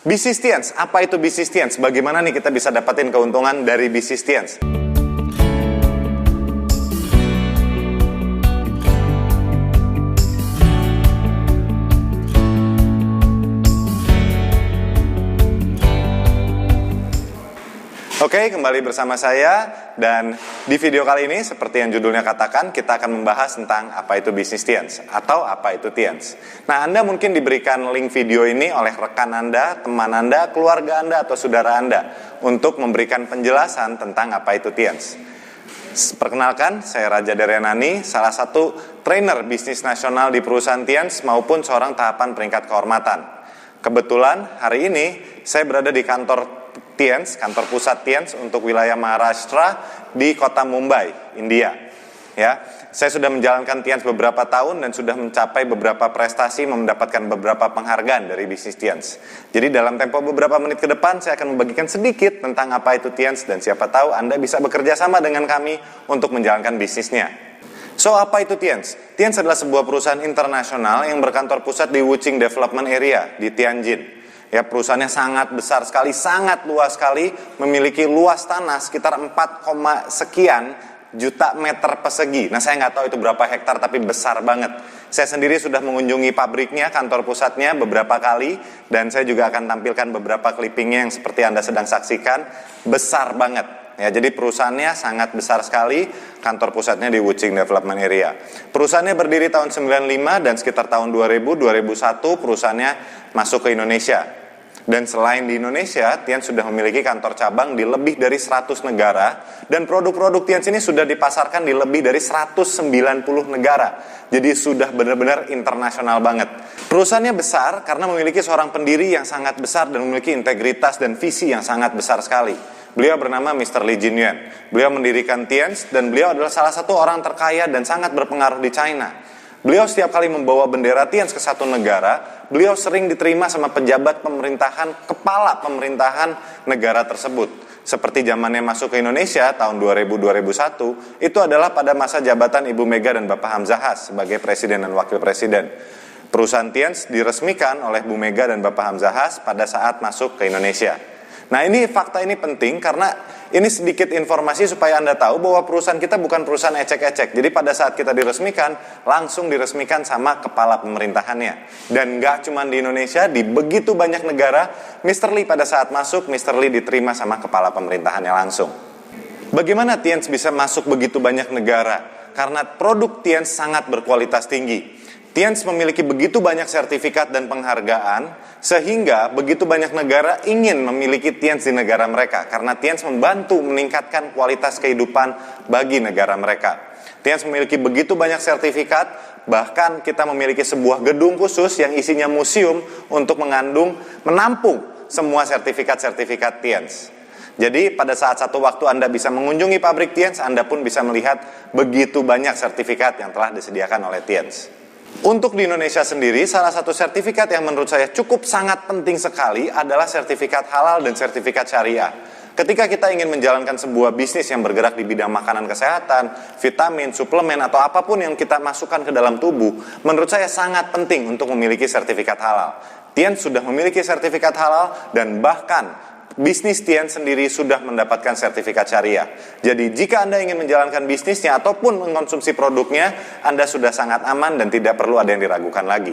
Business Tians, apa itu Business Tians? Bagaimana nih kita bisa dapatin keuntungan dari Business Tians? Oke, kembali bersama saya, dan di video kali ini seperti yang judulnya katakan, kita akan membahas tentang apa itu Business Tians atau apa itu Tians. Nah, Anda mungkin diberikan link video ini oleh rekan Anda, teman Anda, keluarga Anda, atau saudara Anda untuk memberikan penjelasan tentang apa itu Tians. Perkenalkan, saya Raja Daryanani, salah satu trainer bisnis nasional di perusahaan Tians maupun seorang tahapan peringkat kehormatan. Kebetulan hari ini saya berada di kantor Tians, kantor pusat Tians untuk wilayah Maharashtra di kota Mumbai, India. Ya, saya sudah menjalankan Tians beberapa tahun dan sudah mencapai beberapa prestasi, mendapatkan beberapa penghargaan dari bisnis Tians. Jadi dalam tempo beberapa menit ke depan saya akan membagikan sedikit tentang apa itu Tians, dan siapa tahu Anda bisa bekerja sama dengan kami untuk menjalankan bisnisnya. So, apa itu Tians? Tians adalah sebuah perusahaan internasional yang berkantor pusat di Wuching Development Area di Tianjin. Ya, perusahaannya sangat besar sekali, sangat luas sekali, memiliki luas tanah sekitar 4, sekian juta meter persegi. Nah, saya nggak tahu itu berapa hektar, tapi besar banget. Saya sendiri sudah mengunjungi pabriknya, kantor pusatnya beberapa kali, dan saya juga akan tampilkan beberapa clippingnya yang seperti Anda sedang saksikan. Besar banget. Ya, jadi perusahaannya sangat besar sekali, kantor pusatnya di Wuching Development Area. Perusahaannya berdiri tahun 95 dan sekitar tahun 2000-2001 perusahaannya masuk ke Indonesia. Dan selain di Indonesia, Tians sudah memiliki kantor cabang di lebih dari 100 negara, dan produk-produk Tians ini sudah dipasarkan di lebih dari 190 negara. Jadi sudah benar-benar internasional banget. Perusahaannya besar karena memiliki seorang pendiri yang sangat besar dan memiliki integritas dan visi yang sangat besar sekali. Beliau bernama Mr. Li Jinyuan. Beliau mendirikan Tians dan beliau adalah salah satu orang terkaya dan sangat berpengaruh di China. Beliau setiap kali membawa bendera Tians ke satu negara, beliau sering diterima sama pejabat pemerintahan, kepala pemerintahan negara tersebut. Seperti zamannya masuk ke Indonesia tahun 2000-2001, itu adalah pada masa jabatan Ibu Mega dan Bapak Hamzahas sebagai presiden dan wakil presiden. Perusahaan Tians diresmikan oleh Bu Mega dan Bapak Hamzahas pada saat masuk ke Indonesia. Nah, ini fakta ini penting karena ini sedikit informasi supaya Anda tahu bahwa perusahaan kita bukan perusahaan ecek-ecek. Jadi pada saat kita diresmikan, langsung diresmikan sama kepala pemerintahannya. Dan gak cuma di Indonesia, di begitu banyak negara, Mr. Lee pada saat masuk, Mr. Lee diterima sama kepala pemerintahannya langsung. Bagaimana Tians bisa masuk begitu banyak negara? Karena produk Tians sangat berkualitas tinggi. Tians memiliki begitu banyak sertifikat dan penghargaan, sehingga begitu banyak negara ingin memiliki Tians di negara mereka, karena Tians membantu meningkatkan kualitas kehidupan bagi negara mereka. Tians memiliki begitu banyak sertifikat, bahkan kita memiliki sebuah gedung khusus yang isinya museum untuk menampung semua sertifikat-sertifikat Tians. Jadi pada saat satu waktu Anda bisa mengunjungi pabrik Tians, Anda pun bisa melihat begitu banyak sertifikat yang telah disediakan oleh Tians. Untuk di Indonesia sendiri, salah satu sertifikat yang menurut saya cukup sangat penting sekali adalah sertifikat halal dan sertifikat syariah. Ketika kita ingin menjalankan sebuah bisnis yang bergerak di bidang makanan kesehatan, vitamin, suplemen, atau apapun yang kita masukkan ke dalam tubuh, menurut saya sangat penting untuk memiliki sertifikat halal. Tians sudah memiliki sertifikat halal dan bahkan bisnis Tians sendiri sudah mendapatkan sertifikat syariah. Jadi jika Anda ingin menjalankan bisnisnya ataupun mengkonsumsi produknya, Anda sudah sangat aman dan tidak perlu ada yang diragukan lagi.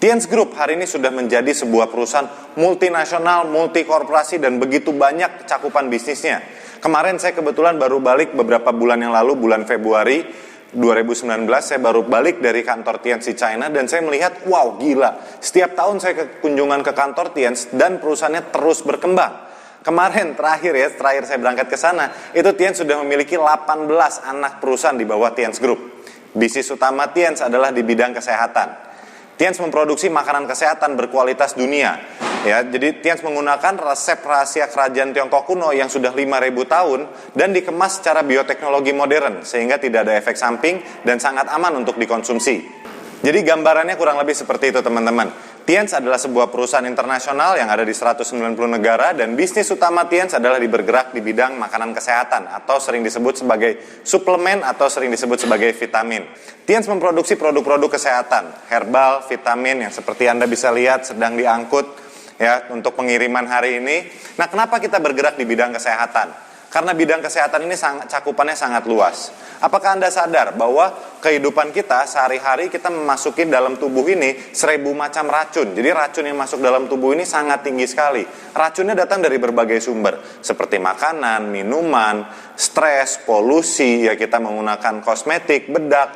Tians Group hari ini sudah menjadi sebuah perusahaan multinasional, multikorporasi, dan begitu banyak cakupan bisnisnya. Kemarin saya kebetulan baru balik beberapa bulan yang lalu, bulan Februari 2019, saya baru balik dari kantor Tians di China, dan saya melihat, wow, gila. Setiap tahun saya kunjungan ke kantor Tians dan perusahaannya terus berkembang. Kemarin terakhir saya berangkat ke sana, itu Tians sudah memiliki 18 anak perusahaan di bawah Tians Group. Bisnis utama Tians adalah di bidang kesehatan. Tians memproduksi makanan kesehatan berkualitas dunia. Ya, jadi Tians menggunakan resep rahasia kerajaan Tiongkok kuno yang sudah 5.000 tahun dan dikemas secara bioteknologi modern sehingga tidak ada efek samping dan sangat aman untuk dikonsumsi. Jadi gambarannya kurang lebih seperti itu, teman-teman. Tians adalah sebuah perusahaan internasional yang ada di 190 negara, dan bisnis utama Tians adalah bergerak di bidang makanan kesehatan atau sering disebut sebagai suplemen atau sering disebut sebagai vitamin. Tians memproduksi produk-produk kesehatan, herbal, vitamin yang seperti Anda bisa lihat sedang diangkut. ya untuk pengiriman hari ini. Nah, kenapa kita bergerak di bidang kesehatan? Karena bidang kesehatan ini cakupannya sangat luas. Apakah Anda sadar bahwa kehidupan kita sehari-hari kita memasuki dalam tubuh ini 1000 macam racun. Jadi racun yang masuk dalam tubuh ini sangat tinggi sekali. Racunnya datang dari berbagai sumber, seperti makanan, minuman, stres, polusi, ya kita menggunakan kosmetik, bedak,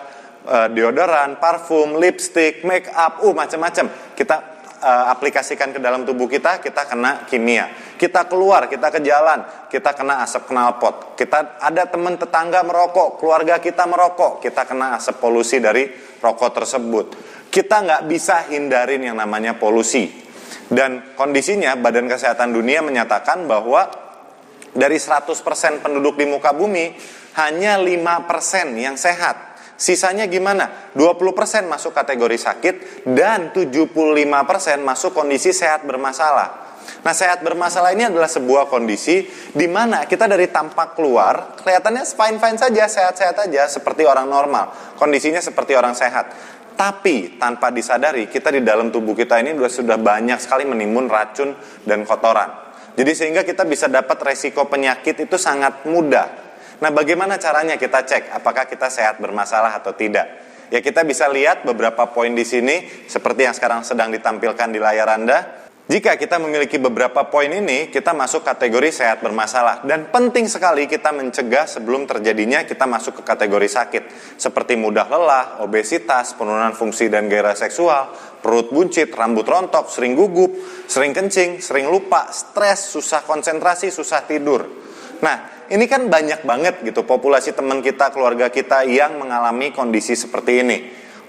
deodoran, parfum, lipstick, make up, macam-macam. Kita aplikasikan ke dalam tubuh kita kena kimia. Kita keluar, kita ke jalan, kita kena asap knalpot. Kita ada teman tetangga merokok, keluarga kita merokok, kita kena asap polusi dari rokok tersebut. Kita nggak bisa hindarin yang namanya polusi. Dan kondisinya Badan Kesehatan Dunia menyatakan bahwa dari 100% penduduk di muka bumi, hanya 5% yang sehat. Sisanya gimana? 20% masuk kategori sakit dan 75% masuk kondisi sehat bermasalah. Nah, sehat bermasalah ini adalah sebuah kondisi di mana kita dari tampak keluar kelihatannya fine-fine saja, sehat-sehat aja, seperti orang normal. Kondisinya seperti orang sehat. Tapi tanpa disadari kita di dalam tubuh kita ini sudah banyak sekali menimbun racun dan kotoran. Jadi sehingga kita bisa dapat resiko penyakit itu sangat mudah. Nah, bagaimana caranya kita cek apakah kita sehat bermasalah atau tidak? Ya, kita bisa lihat beberapa poin di sini seperti yang sekarang sedang ditampilkan di layar Anda. Jika kita memiliki beberapa poin ini, kita masuk kategori sehat bermasalah. Dan penting sekali kita mencegah sebelum terjadinya kita masuk ke kategori sakit. Seperti mudah lelah, obesitas, penurunan fungsi dan gairah seksual, perut buncit, rambut rontok, sering gugup, sering kencing, sering lupa, stres, susah konsentrasi, susah tidur. Nah, ini kan banyak banget gitu populasi teman kita, keluarga kita yang mengalami kondisi seperti ini.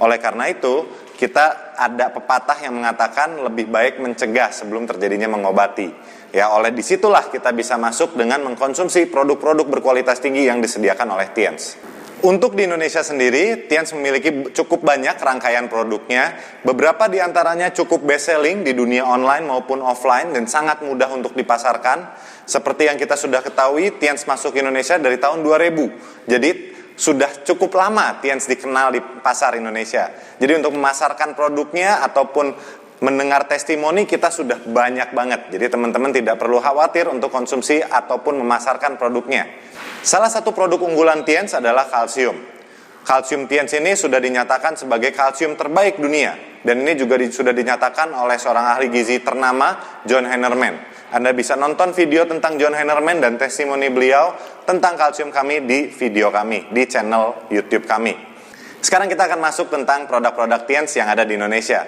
Oleh karena itu, kita ada pepatah yang mengatakan lebih baik mencegah sebelum terjadinya mengobati. Ya, oleh disitulah kita bisa masuk dengan mengkonsumsi produk-produk berkualitas tinggi yang disediakan oleh Tiens. Untuk di Indonesia sendiri, Tiens memiliki cukup banyak rangkaian produknya. Beberapa di antaranya cukup best selling di dunia online maupun offline dan sangat mudah untuk dipasarkan. Seperti yang kita sudah ketahui, Tiens masuk Indonesia dari tahun 2000. Jadi sudah cukup lama Tiens dikenal di pasar Indonesia. Jadi untuk memasarkan produknya ataupun mendengar testimoni kita sudah banyak banget. Jadi teman-teman tidak perlu khawatir untuk konsumsi ataupun memasarkan produknya. Salah satu produk unggulan Tiens adalah kalsium. Kalsium Tiens ini sudah dinyatakan sebagai kalsium terbaik dunia. Dan ini juga sudah dinyatakan oleh seorang ahli gizi ternama, John Heinerman. Anda bisa nonton video tentang John Heinerman dan testimoni beliau tentang kalsium kami di video kami, di channel YouTube kami. Sekarang kita akan masuk tentang produk-produk Tiens yang ada di Indonesia.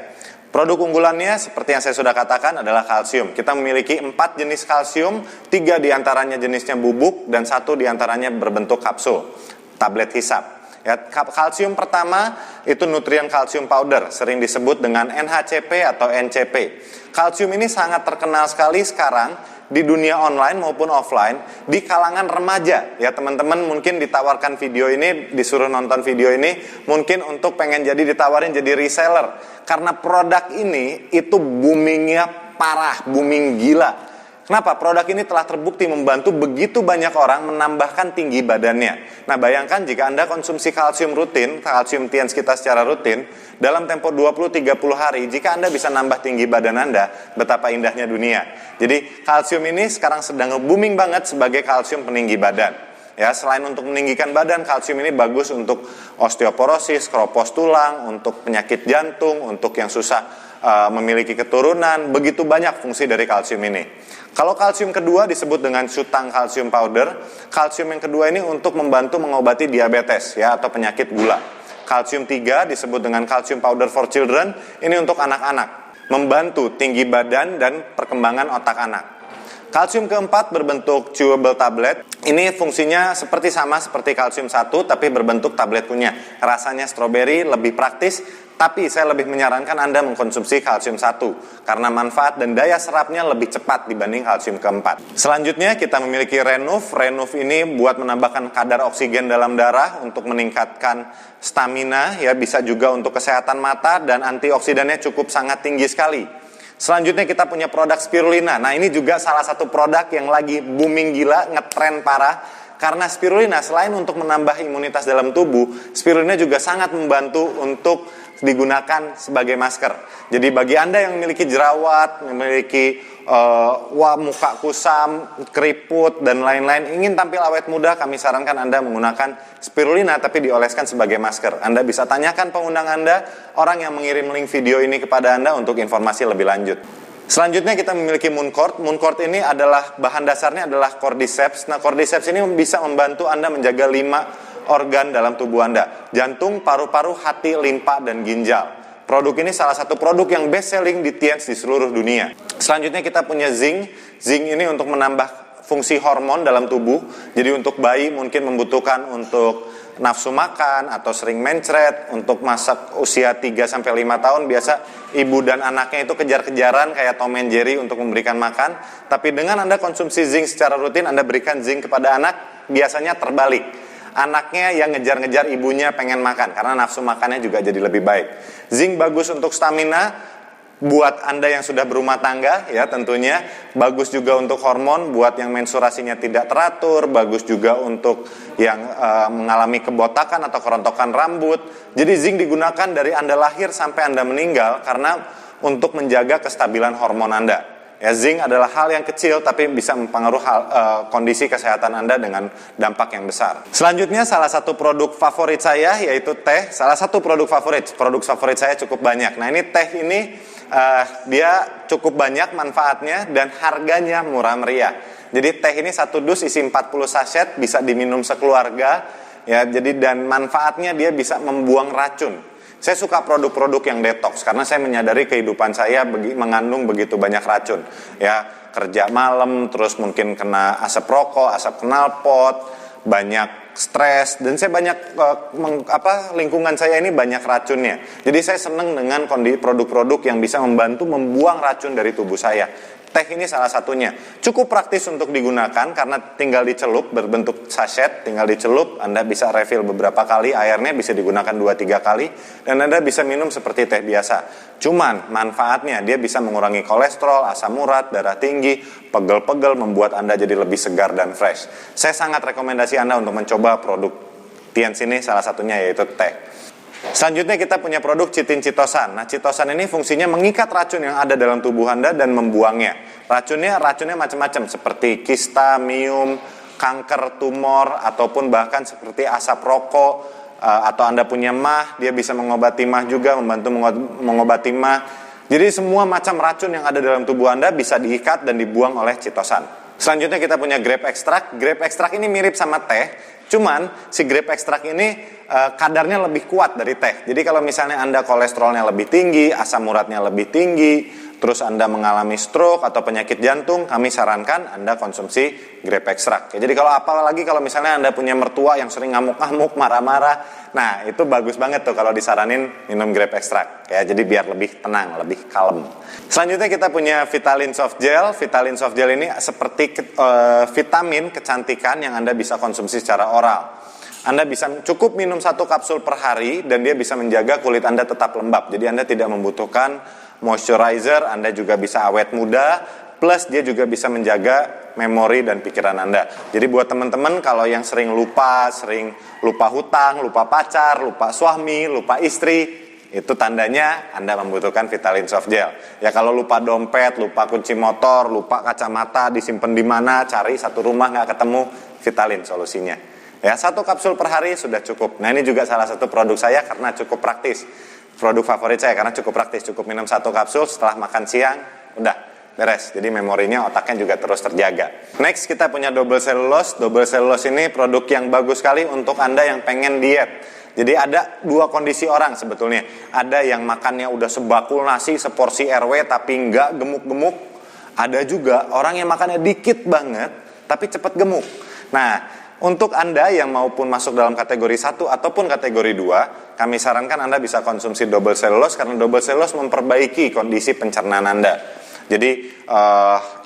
Produk unggulannya seperti yang saya sudah katakan adalah kalsium. Kita memiliki 4 jenis kalsium, 3 diantaranya jenisnya bubuk dan 1 diantaranya berbentuk kapsul, tablet hisap. Ya, kalsium pertama itu nutrien kalsium powder, sering disebut dengan NHCP atau NCP. Kalsium ini sangat terkenal sekali sekarang di dunia online maupun offline di kalangan remaja. Ya, teman-teman mungkin ditawarkan video ini, disuruh nonton video ini, mungkin untuk pengen jadi ditawarin jadi reseller. Karena produk ini itu boomingnya parah, booming gila. Kenapa? Produk ini telah terbukti membantu begitu banyak orang menambahkan tinggi badannya. Nah, bayangkan jika Anda konsumsi kalsium rutin, kalsium Tiens kita secara rutin, dalam tempo 20-30 hari, jika Anda bisa nambah tinggi badan Anda, betapa indahnya dunia. Jadi, kalsium ini sekarang sedang booming banget sebagai kalsium peninggi badan. Ya, selain untuk meninggikan badan, kalsium ini bagus untuk osteoporosis, keropos tulang, untuk penyakit jantung, untuk yang susah memiliki keturunan, begitu banyak fungsi dari kalsium ini. Kalau kalsium kedua disebut dengan sutang kalsium powder. Kalsium yang kedua ini untuk membantu mengobati diabetes ya atau penyakit gula. Kalsium 3 disebut dengan kalsium powder for children. Ini untuk anak-anak, membantu tinggi badan dan perkembangan otak anak. Kalsium keempat berbentuk chewable tablet. Ini fungsinya sama seperti kalsium 1 tapi berbentuk tablet punya. Rasanya stroberi, lebih praktis. Tapi saya lebih menyarankan Anda mengkonsumsi kalsium 1 karena manfaat dan daya serapnya lebih cepat dibanding kalsium keempat. Selanjutnya kita memiliki Renuf. Renuf ini buat menambahkan kadar oksigen dalam darah untuk meningkatkan stamina, ya bisa juga untuk kesehatan mata dan antioksidannya cukup sangat tinggi sekali. Selanjutnya kita punya produk spirulina. Nah, ini juga salah satu produk yang lagi booming gila, ngetren parah. Karena spirulina selain untuk menambah imunitas dalam tubuh, spirulina juga sangat membantu untuk digunakan sebagai masker. Jadi bagi Anda yang memiliki jerawat, memiliki muka kusam, keriput, dan lain-lain, ingin tampil awet muda, kami sarankan Anda menggunakan spirulina tapi dioleskan sebagai masker. Anda bisa tanyakan pengundang Anda, orang yang mengirim link video ini kepada Anda untuk informasi lebih lanjut. Selanjutnya kita memiliki Mooncord. Mooncord ini adalah, bahan dasarnya adalah cordyceps. Nah, cordyceps ini bisa membantu Anda menjaga 5 organ dalam tubuh Anda: jantung, paru-paru, hati, limpa, dan ginjal. Produk ini salah satu produk yang best selling di Tiens di seluruh dunia. Selanjutnya kita punya zinc. Zinc ini untuk menambah fungsi hormon dalam tubuh. Jadi untuk bayi mungkin membutuhkan untuk nafsu makan atau sering mencret. Untuk masak usia 3-5 tahun biasa ibu dan anaknya itu kejar-kejaran kayak Tom and Jerry untuk memberikan makan. Tapi dengan Anda konsumsi zinc secara rutin, Anda berikan zinc kepada anak, biasanya terbalik. Anaknya yang ngejar-ngejar ibunya pengen makan karena nafsu makannya juga jadi lebih baik. Zinc bagus untuk stamina buat Anda yang sudah berumah tangga ya tentunya. Bagus juga untuk hormon buat yang menstruasinya tidak teratur. Bagus juga untuk yang mengalami kebotakan atau kerontokan rambut. Jadi zinc digunakan dari Anda lahir sampai Anda meninggal karena untuk menjaga kestabilan hormon Anda. Ya, zinc adalah hal yang kecil tapi bisa mempengaruhi kondisi kesehatan Anda dengan dampak yang besar. Selanjutnya salah satu produk favorit saya yaitu teh. Salah satu produk favorit saya cukup banyak. Nah, ini teh ini dia cukup banyak manfaatnya dan harganya murah meriah. Jadi teh ini satu dus isi 40 saset, bisa diminum sekeluarga ya. Jadi dan manfaatnya dia bisa membuang racun. Saya suka produk-produk yang detox karena saya menyadari kehidupan saya mengandung begitu banyak racun. Ya, kerja malam, terus mungkin kena asap rokok, asap knalpot, banyak stres, dan saya banyak lingkungan saya ini banyak racunnya. Jadi saya senang dengan produk-produk yang bisa membantu membuang racun dari tubuh saya. Teh ini salah satunya. Cukup praktis untuk digunakan karena tinggal dicelup, berbentuk sachet, tinggal dicelup, Anda bisa refill beberapa kali, airnya bisa digunakan 2-3 kali, dan Anda bisa minum seperti teh biasa. Cuman manfaatnya dia bisa mengurangi kolesterol, asam urat, darah tinggi, pegel-pegel, membuat Anda jadi lebih segar dan fresh. Saya sangat rekomendasi Anda untuk mencoba produk Tiens ini, salah satunya yaitu teh. Selanjutnya kita punya produk chitin chitosan. Nah, chitosan ini fungsinya mengikat racun yang ada dalam tubuh Anda dan membuangnya. Racunnya macam-macam seperti kista, miom, kanker, tumor, ataupun bahkan seperti asap rokok, atau Anda punya mah, dia bisa mengobati mah juga, membantu mengobati mah. Jadi semua macam racun yang ada dalam tubuh Anda bisa diikat dan dibuang oleh chitosan. Selanjutnya kita punya grape extract. Grape extract ini mirip sama teh. Cuman si grape extract ini kadarnya lebih kuat dari teh. Jadi kalau misalnya Anda kolesterolnya lebih tinggi, asam uratnya lebih tinggi, terus Anda mengalami stroke atau penyakit jantung, kami sarankan Anda konsumsi grape extract. Jadi kalau apalagi kalau misalnya Anda punya mertua yang sering ngamuk-ngamuk, marah-marah, nah itu bagus banget tuh kalau disaranin minum grape extract. Ya, jadi biar lebih tenang, lebih kalem. Selanjutnya kita punya Vitalin Soft Gel. Vitalin Soft Gel ini seperti vitamin kecantikan yang Anda bisa konsumsi secara oral. Anda bisa cukup minum 1 kapsul per hari dan dia bisa menjaga kulit Anda tetap lembab. Jadi Anda tidak membutuhkan moisturizer, Anda juga bisa awet muda, plus dia juga bisa menjaga memori dan pikiran Anda. Jadi buat teman-teman kalau yang sering lupa hutang, lupa pacar, lupa suami, lupa istri, itu tandanya Anda membutuhkan Vitalin Soft Gel. Ya kalau lupa dompet, lupa kunci motor, lupa kacamata disimpan di mana, cari satu rumah nggak ketemu, Vitalin solusinya. Ya, 1 kapsul per hari sudah cukup. Nah, ini juga salah satu produk saya karena cukup praktis. Produk favorit saya karena cukup praktis. Cukup minum 1 kapsul setelah makan siang, udah beres. Jadi memorinya, otaknya juga terus terjaga. Next kita punya Double Cellulose. Double Cellulose ini produk yang bagus sekali untuk Anda yang pengen diet. Jadi ada 2 kondisi orang sebetulnya. Ada yang makannya udah sebakul nasi, seporsi RW tapi nggak gemuk-gemuk. Ada juga orang yang makannya dikit banget tapi cepat gemuk. Nah, untuk Anda yang maupun masuk dalam kategori 1 ataupun kategori 2, kami sarankan Anda bisa konsumsi Double Cellulose karena Double Cellulose memperbaiki kondisi pencernaan Anda. Jadi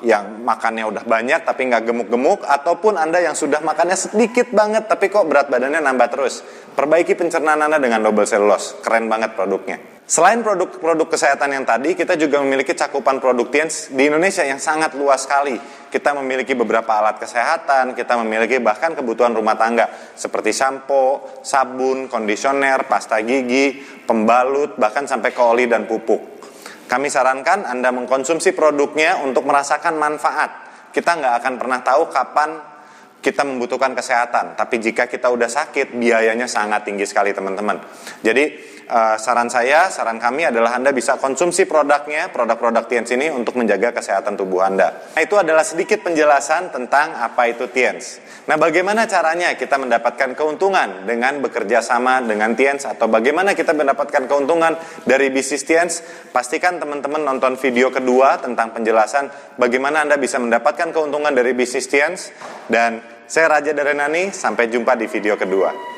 yang makannya udah banyak tapi nggak gemuk-gemuk, ataupun Anda yang sudah makannya sedikit banget tapi kok berat badannya nambah terus. Perbaiki pencernaan Anda dengan double cellulose, keren banget produknya. Selain produk-produk kesehatan yang tadi, kita juga memiliki cakupan produk Tiens di Indonesia yang sangat luas sekali. Kita memiliki beberapa alat kesehatan, kita memiliki bahkan kebutuhan rumah tangga seperti sampo, sabun, kondisioner, pasta gigi, pembalut, bahkan sampai ke oli dan pupuk. Kami sarankan Anda mengkonsumsi produknya untuk merasakan manfaat. Kita nggak akan pernah tahu kapan kita membutuhkan kesehatan, tapi jika kita udah sakit, biayanya sangat tinggi sekali teman-teman. Jadi saran kami adalah Anda bisa konsumsi produknya, produk-produk Tiens ini untuk menjaga kesehatan tubuh Anda. Nah, itu adalah sedikit penjelasan tentang apa itu Tiens. Nah, bagaimana caranya kita mendapatkan keuntungan dengan bekerja sama dengan Tiens, atau bagaimana kita mendapatkan keuntungan dari bisnis Tiens? Pastikan teman-teman nonton video kedua tentang penjelasan bagaimana Anda bisa mendapatkan keuntungan dari bisnis Tiens. Dan saya Raja Darenani, sampai jumpa di video kedua.